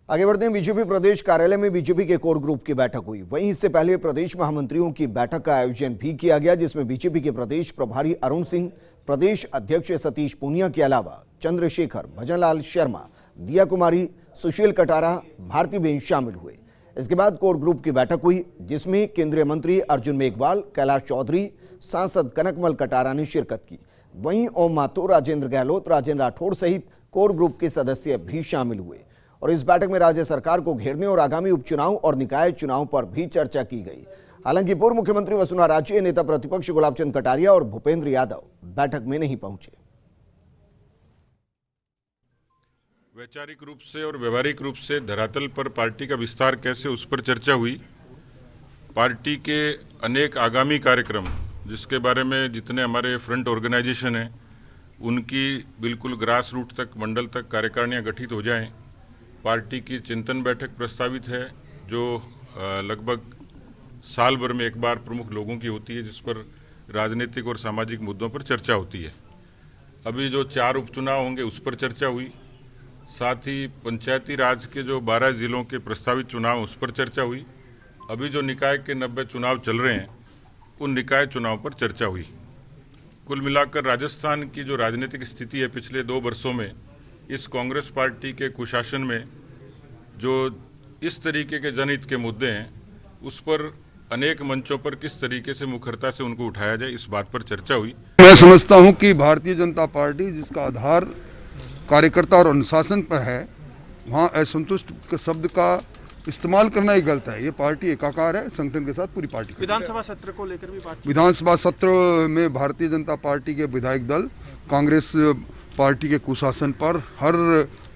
आगे बढ़ते हैं। बीजेपी प्रदेश कार्यालय में बीजेपी के कोर ग्रुप की बैठक हुई। वहीं इससे पहले प्रदेश महामंत्रियों की बैठक का आयोजन भी किया गया, जिसमें बीजेपी के प्रदेश प्रभारी अरुण सिंह, प्रदेश अध्यक्ष सतीश पूनिया के अलावा चंद्रशेखर, भजनलाल शर्मा, दिया कुमारी, सुशील कटारा, भारती बेन शामिल हुए। इसके बाद कोर ग्रुप की बैठक हुई, जिसमें केंद्रीय मंत्री अर्जुन मेघवाल, कैलाश चौधरी, सांसद कनकमल कटारा ने शिरकत की। वहीं ओम माथुर, राजेंद्र गहलोत, राजेंद्र राठौड़ सहित कोर ग्रुप के सदस्य भी शामिल हुए और इस बैठक में राज्य सरकार को घेरने और आगामी उपचुनाव और निकाय चुनाव पर भी चर्चा की गई। हालांकि पूर्व मुख्यमंत्री वसुंधरा राजे, नेता प्रतिपक्ष गुलाब चंद कटारिया और भूपेंद्र यादव बैठक में नहीं पहुंचे। वैचारिक रूप से और व्यवहारिक रूप से धरातल पर पार्टी का विस्तार कैसे, उस पर चर्चा हुई। पार्टी के अनेक आगामी कार्यक्रम, जिसके बारे में जितने हमारे फ्रंट ऑर्गेनाइजेशन हैं, उनकी बिल्कुल ग्रास रूट तक, मंडल तक कार्यकारिणियाँ गठित हो जाएं। पार्टी की चिंतन बैठक प्रस्तावित है, जो लगभग साल भर में एक बार प्रमुख लोगों की होती है, जिस पर राजनीतिक और सामाजिक मुद्दों पर चर्चा होती है। अभी जो 4 उपचुनाव होंगे, उस पर चर्चा हुई। साथ ही पंचायती राज के जो 12 जिलों के प्रस्तावित चुनाव, उस पर चर्चा हुई। अभी जो निकाय के 90 चुनाव चल रहे हैं, उन निकाय चुनाव पर चर्चा हुई। कुल मिलाकर राजस्थान की जो राजनीतिक स्थिति है पिछले 2 वर्षों में, इस कांग्रेस पार्टी के कुशासन में जो इस तरीके के जनहित के मुद्दे हैं, उस पर अनेक मंचों पर किस तरीके से मुखरता से उनको उठाया जाए, इस बात पर चर्चा हुई। मैं समझता हूं कि भारतीय जनता पार्टी, जिसका आधार कार्यकर्ता और अनुशासन पर है, वहां असंतुष्ट के शब्द का इस्तेमाल करना ही गलत है। ये पार्टी एकाकार है, संगठन के साथ पूरी पार्टी। विधानसभा सत्र को लेकर भी बात, विधानसभा सत्र में भारतीय जनता पार्टी के विधायक दल कांग्रेस पार्टी के कुशासन पर, हर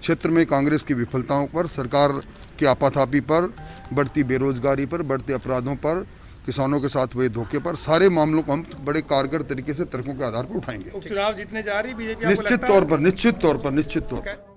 क्षेत्र में कांग्रेस की विफलताओं पर, सरकार की आपाधापी पर, बढ़ती बेरोजगारी पर, बढ़ते अपराधों पर, किसानों के साथ हुए धोखे पर, सारे मामलों को हम बड़े कारगर तरीके से तर्कों के आधार पर उठाएंगे। उपचुनाव जीतने जा रही बीजेपी, निश्चित तौर पर